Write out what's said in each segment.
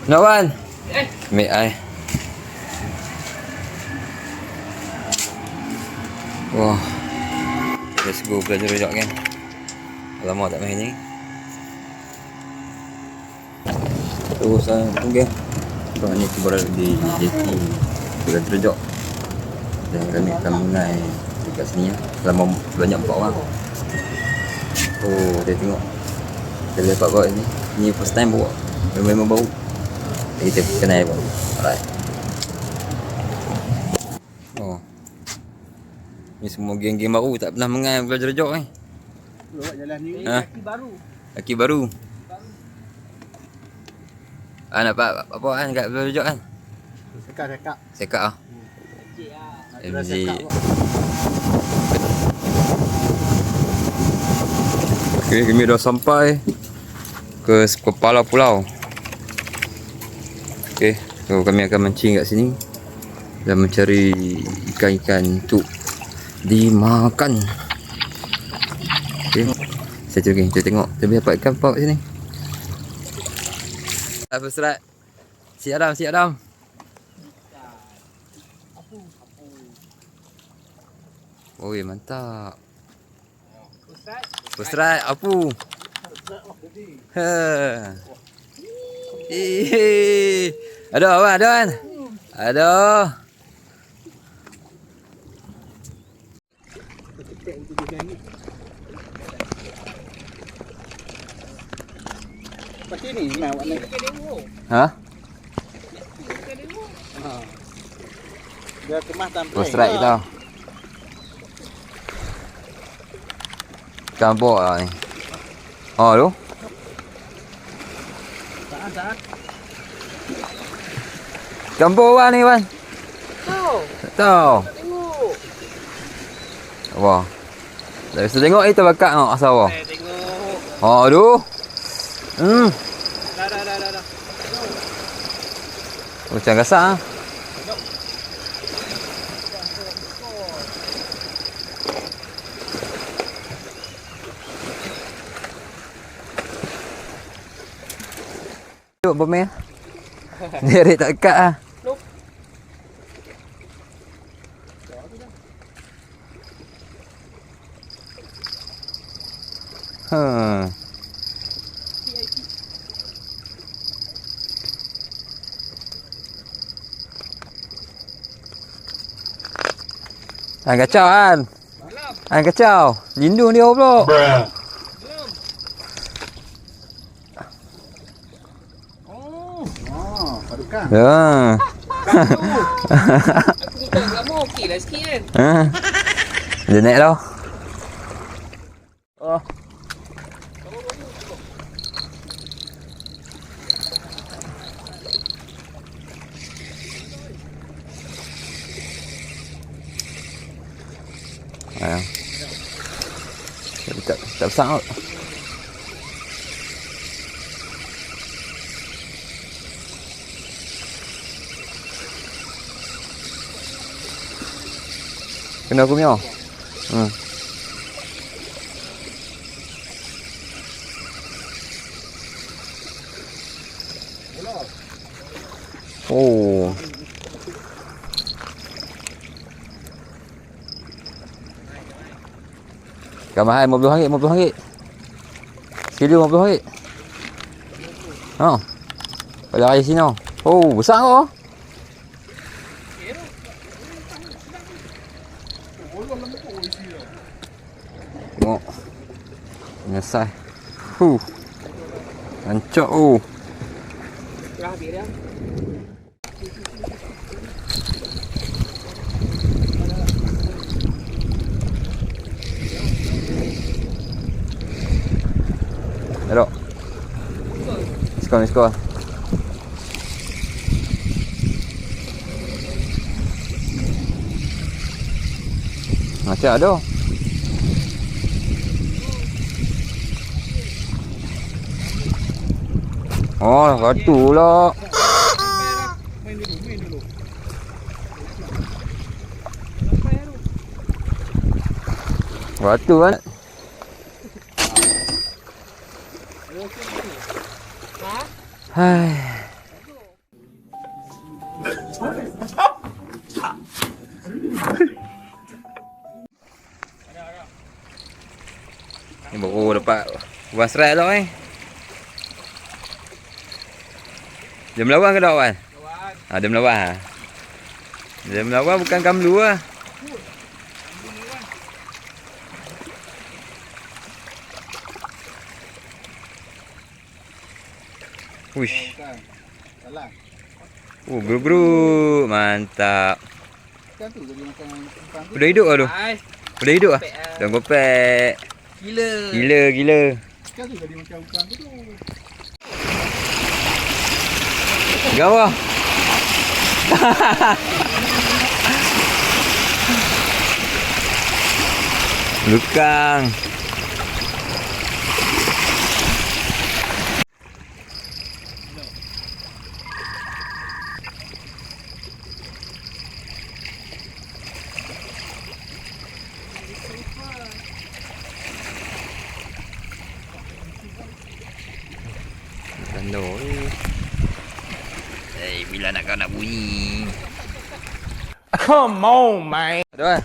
Nak Wan? Ambil air. Wah. Let's go belajar rojak kan. Lama tak main ni. Terus okay. Sekarang ni kita berada di JT belajar rojak. Dan kami akan mengai dekat sini ya. Selama banyak 4 orang. Oh, dia tengok. Kita lepak bawa ni. Ni first time bawa. Memang bau. Kita kenal baru. Alright. Oh. Ni semua geng-geng baru tak pernah mengai belajar rojak ni. Lewat jalan ni Laki baru. Laki baru. Nak apa kan kat belajar rojak kan? Sekak. Sekak ah. MJ. Okey, kami dah sampai ke kepala pulau. Okey, so kami akan mancing kat sini dan mencari ikan-ikan untuk dimakan. Okey. Saya cari, kita tengok kita boleh dapat ikan apa kat sini. Apa serat? Si Adam. Oi, mantap. Pusrat apu. Ha. Ada kan? Ada. Pasti ni mai awak naik. Ha? Dia kemas tampil. Pusrat kita. Campur lah ni. Oh tu. Tak. Campur lah ni Wan. Tahu. Tak tahu. Tengok. Wah. Tak bisa tengok itu bakat tengok asal wah. Tengok. Oh tu. Dah. Macam gasak ah. Duduk bermain. Dia tak dekat ah. Kacau kan? Kacau. Lindung dia pula. Padukan. Ya. Aku minta kamu okey lah sikit kan. Dia naik dah. Oh. Ayo. Tak besar kot. Kena aku punya. Oh. Ikan mahal RM50. Sekilo RM50. Ha. Pada raya sini. Oh, besar kau. Tengok. Menyesal. Rancak oh. Dah habis dah. Elok. Skor. Macam ada. Oh, batu pula. Main dulu. Batu kan. Ha? Hai. Ni baru dapat buang serat tu eh. Dia melawan ke tak Wan? Kawan. Dia melawan ha? Dia melawan bukan kamlu lah. Wush. Salah. Gru-gru. Mantap. Kan tu jadi macam umpan tu. Udah hidup lah tu? Ais. Udah hidup lah? Gopek lah. Dah gopek. Gila. Gila. Kan tu jadi macam umpan tu. Gawah. Lukang. Tandor. Bila nak kau nak bunyi. Come on, man. Aduh.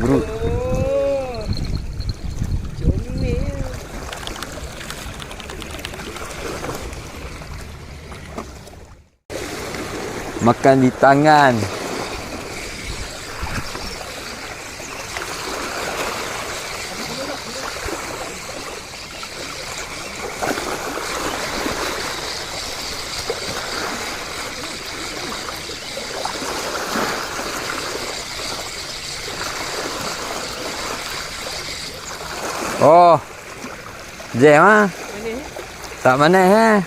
Bro. Makan di tangan. Oh. Jam ah. Tak mana eh.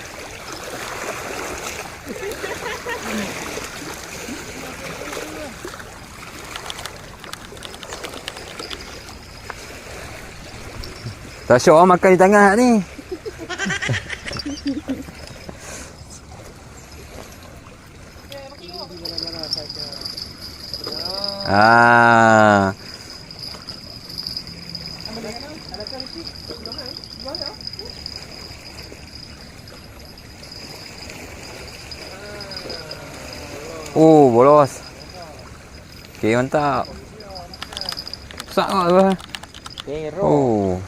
Tak syok orang makan di tangan ni. Ah. Oh, bolos. Okey, mantap. Besar tak tu? Oh.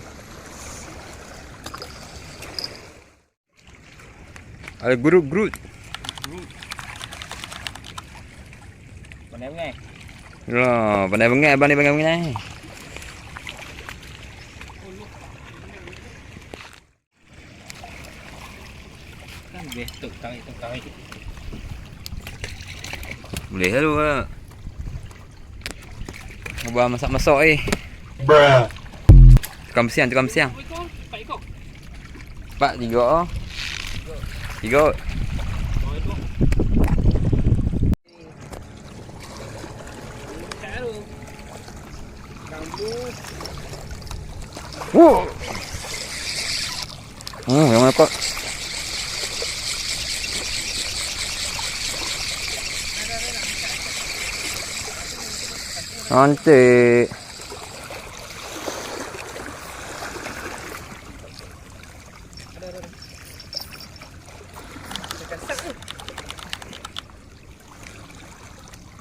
Ada gurut-gurut. Pandai bengai. Lah, pandai bengai. Kan betul tarik. Boleh lah tu lah. Ubah masak-masak Bruh. Tukang siang. Pak ikut. 4, 3 oh. 3. Oh, itu. Taruh. Kambu. Yang mana kau? Cantik.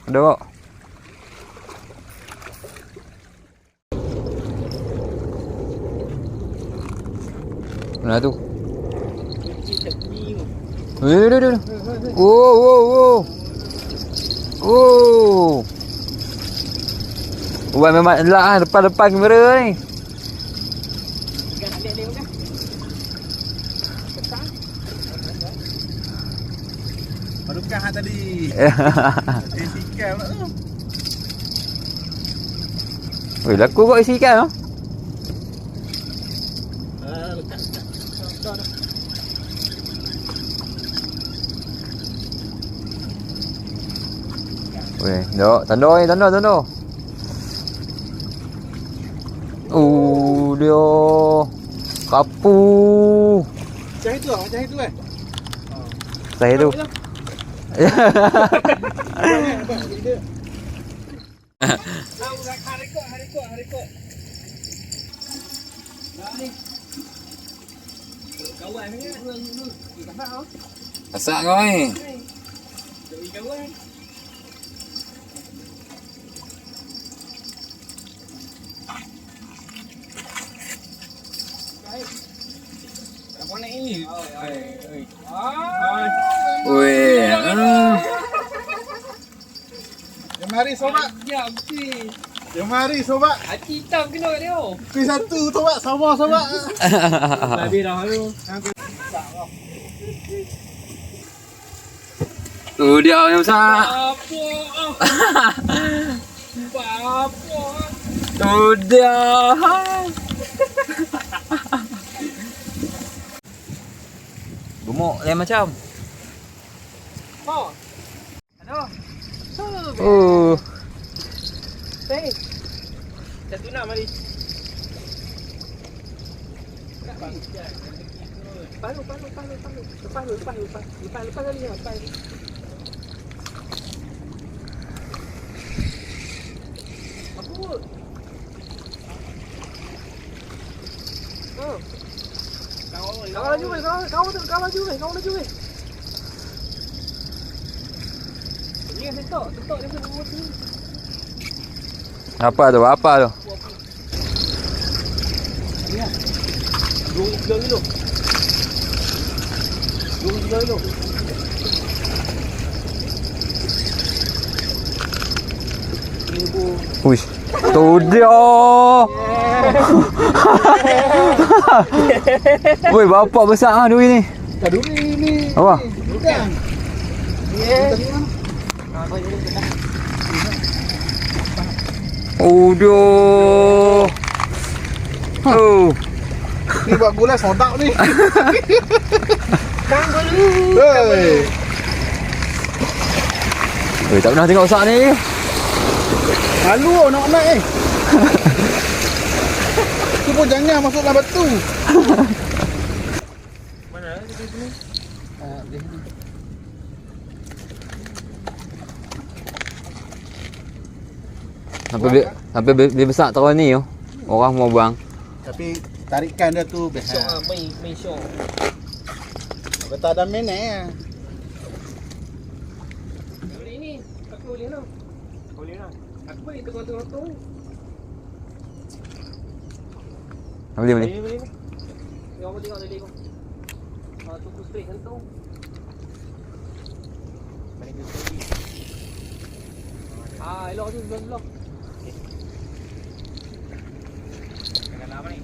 Ada kok. Mana tu? Oh. Wah memang elak depan kamera ni. Baru kah tadi. Isi ikan pula tu. Weh, laku kok isi ikan tu. Lekat. Dah. Weh, dok, tandor. Dia kapu. Macam itu eh. Saya tu. Abang, dia. Harikot. Dah ni. Kawan ni. Masak kau ni. Jadi kawan. Apa ni? Weh. Jom mari sobat. Ya, mesti. Jom mari sobat. Hati hitam kena kat dia. Kuih satu sobat. Sama sobat. Habis dah tu. Tu dia yang masak. Apa? Tu dia. Gemuk lain macam. Apa? Aduh. Oh. Hey. Satu nak mari. Palu kali ni. Apa? Oh. Kawan laju weh. Ni setok dia pun mesti. Apa tu? Ya. 2 kilo. Uish. Tu dia. Woi, bapak besar ah duri ni. Tak duri ni. Apa? Bukan. Oh dia. Oh. Ni buat gula sodak ni. Kang dulu. Hei. Woi, tak pernah tengok sak ni. Malu nak naik Tu pun jangan masuk dalam batu. Mana di sini? Di sini. Sampai dia besar tahun ni yo. Orang mau buang. Tapi tarikan dia tu best. Syok ah, main syok. Kalau tak ada menek. Boleh ni. Aku boleh lah. Aku boleh tengok tu. Boleh. Boleh ni. Yang aku tengok tadi kau. Tunggu straight kan tu. Mari kita pergi. Elok tu belum. Jangan lama ni.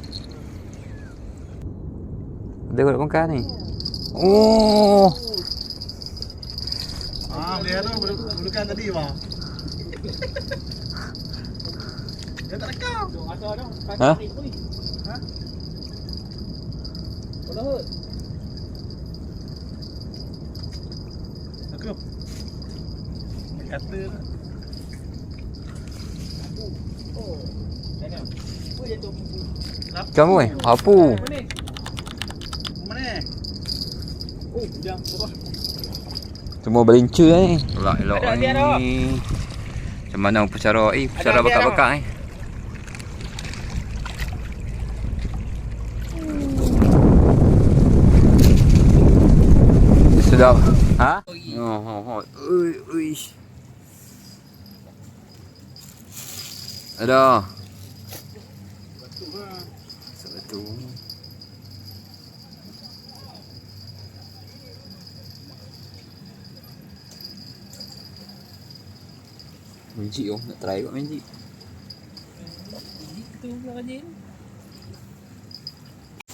Dia boleh makan ni. Oh. Dia tu bukan tadi bang. Dia tak rekam. Ada dah. Ha? Ha? Boleh hut. Aku. Dia kata tu. Oh. Jangan. Apa dia tu? Kamu eh? Apa? Apa ni? Mana? Oh, dia apa? Semua belincer ni. Elok Ada hadiah dah. ni. Macam mana pusara pusara Ada hadiah bakar-bakar ni. Sedap. Ha? Oh. Ui. Ada. Satu. Magic nak try buat magic. Itu lah Jin.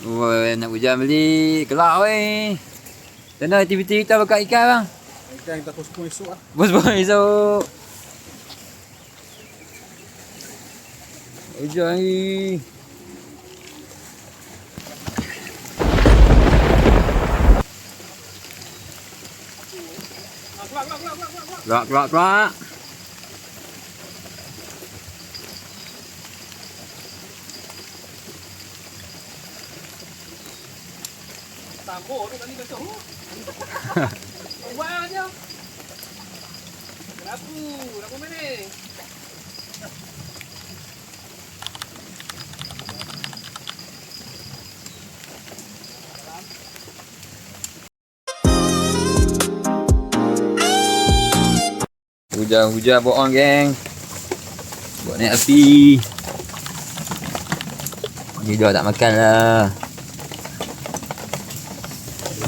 Woi, nak hujan beli. Kelak weh. Sana aktiviti kita bakar ikan bang. Ikan kita pukul esok lah. Bos esok. Hujan ni. Keluar. Tambah tu tadi besok. Buat aja. Kenapa? Kenapa mana? Hujan-hujan bohong geng. Buat naik api. Ni dah tak makan lah.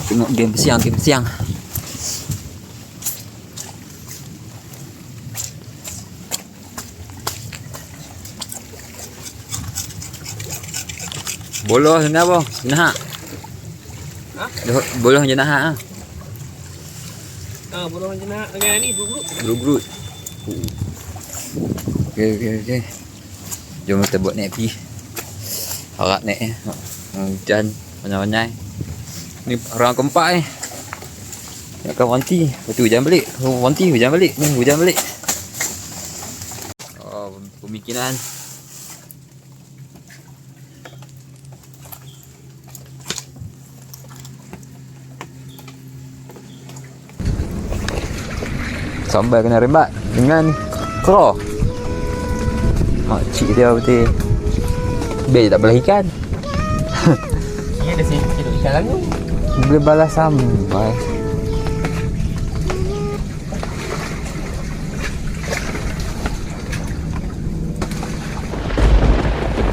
Tengok game siang. Boloh sana apa? Jenahak. Ha? Boloh jenahak ah. Borong jenak dengan ni buruk. Gerut-gerut. Okey. Jom kita buat naik api. Harap naik hujan banyak-banyak. Ni orang keempat Nak akan wanti. Lepas tu hujan balik. Wanti hujan balik. Ni hujan balik. Oh, pemikiran. Sambal kena rembat dengan kro. Makcik dia betul. Biar je tak belah ikan. Dia ada sedikit ikan lagu. Boleh balas sambal.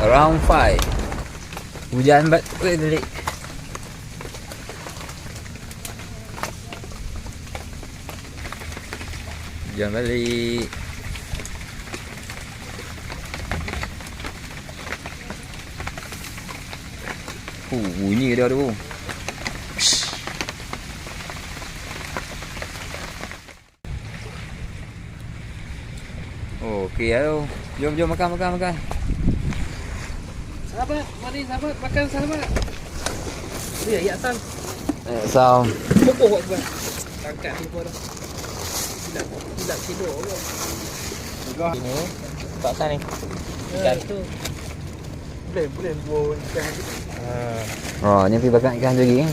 Round 5. Hujan balik. Hujan balik. Bunyi dia tu. Oh, okey lah tu. Jom makan. Sahabat, mari sahabat makan sahabat. Ya Sam. Sam. Pokok buat. Tangkat ni pun dah. Tidak tidur ke? Juga. Ini tak sana ni. Ikan tu. Boleh buat ikan ni. Oh, ni pergi bakar ikan lagi kan.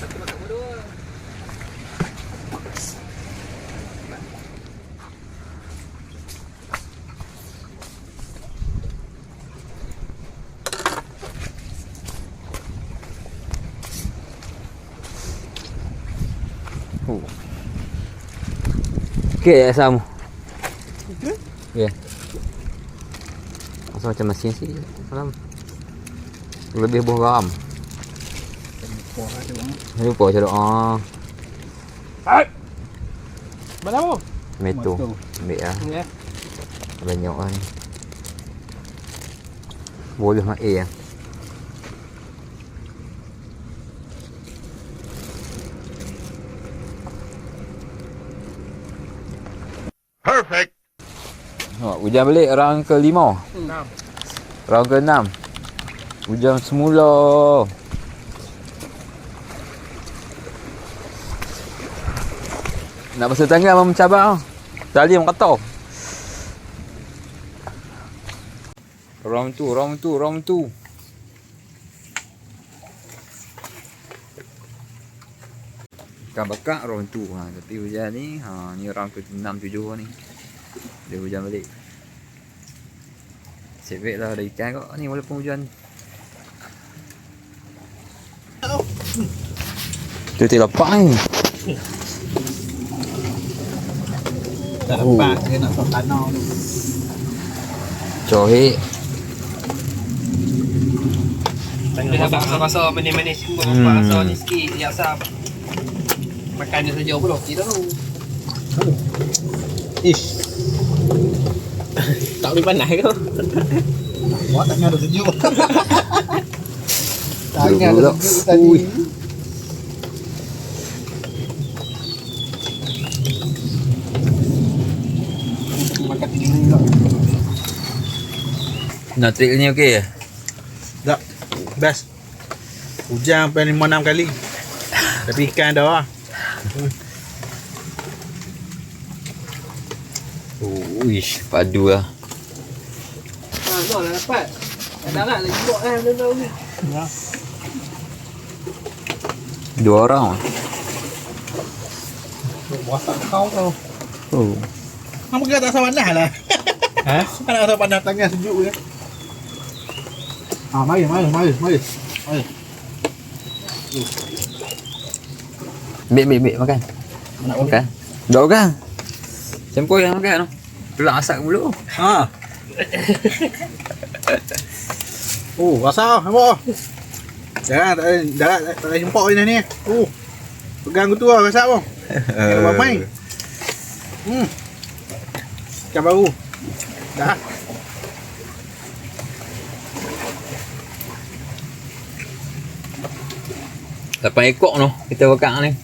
Makan berdua. Okey ya Sam. Okey. Ya. Rasa macam masin sih. Salam. Lebih buah garam. Lupa je doa. Mana apa? Meto. Ambil lah. Ya. Banyak lah ni. Boleh mak ya. Perfect. Hujan balik round ke-5. 6. Round ke-6. Hujan semula. Nak basuh tangan memang mencabar. Tali mengkata. Round 2. Ikan bakar round 2 tapi hujan ni ni round ke-6 7 ni. Dia hujan balik. Save lah ada ikan kok ni walaupun hujan. Tu lepak ni. Tak lepas dia nak sok tanah tu. Cohek. Dia rasa manis-manis semua rasa ni sikit ya Sam. Makan dia saja pun okey dah tu. Ish. Tak boleh panas ke? Wah, tangan dah sejuk. Tangan dah sejuk tadi. Makan tinggi juga. Natril ni okey ke? Tak. Best. Hujan sampai 5-6 kali. Tapi ikan dah lah. Uish, padu lah. Dah lah dapat. Dah lah lagi buat kan benda ni. Ya. 2 orang. Wasak kau tau. Oh. Kamu kena tak rasa panas lah. Ha? Kan nak rasa panas tangan sejuk je. Mari. Ambil makan. Nak Makan. Dah kan? Sempoi yang makan tu. Pelak asap mulut. Ha. Oh, rasa apa? Jangan tak ada jempok ni. Pegang tu lah rasa apa? Buat main. Ikan baru. Dah. Lapan ekor tu kita bakar ni.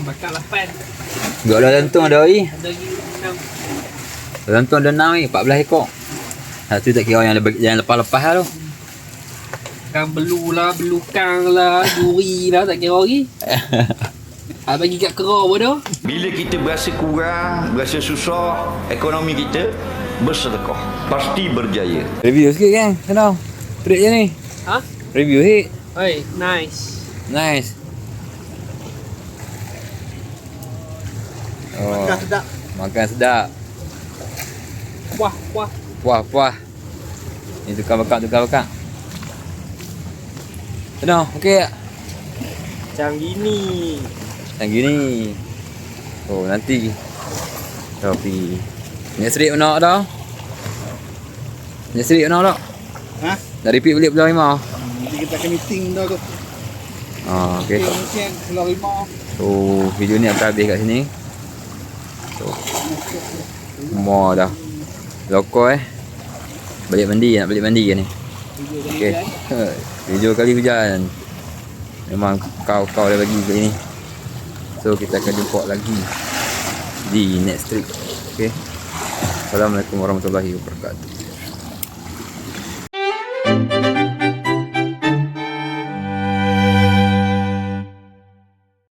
Bakar 8. Gak ada lantung ada lagi. Ada lagi 6. Lantung ada 6 ni, 14 ekor. Satu tak kira yang lepas-lepas lah tu. Kang belu lah, belukang lah, duri lah, tak kira lagi. Bagi kat kera pun dah. Bila kita berasa kurang, berasa susah, ekonomi kita bersedekah. Pasti berjaya. Review sikit kan? Kenal? Perik je ni. Ha? Review hit. Oi, nice. Nice. Oh, Makan sedap. makan sedap. Wah, wah. Puah. Ni tukar bakar. Kenal? Okey tak? Macam gini. Yang gini. Oh, nanti. Tapi next week nak dah. Next week nak tak? Ha? Dah repeat balik Pulau Rimau. Nanti kita akan meeting dah tu. Okey. Mungkin Pulau Rimau. So, video ni akan habis kat sini. So, semua dah. Loko Balik mandi ke ni. Okey. Video kali hujan. Memang kau dah bagi kali ni. So, kita akan jumpa lagi di next trip. Okey. Assalamualaikum warahmatullahi wabarakatuh.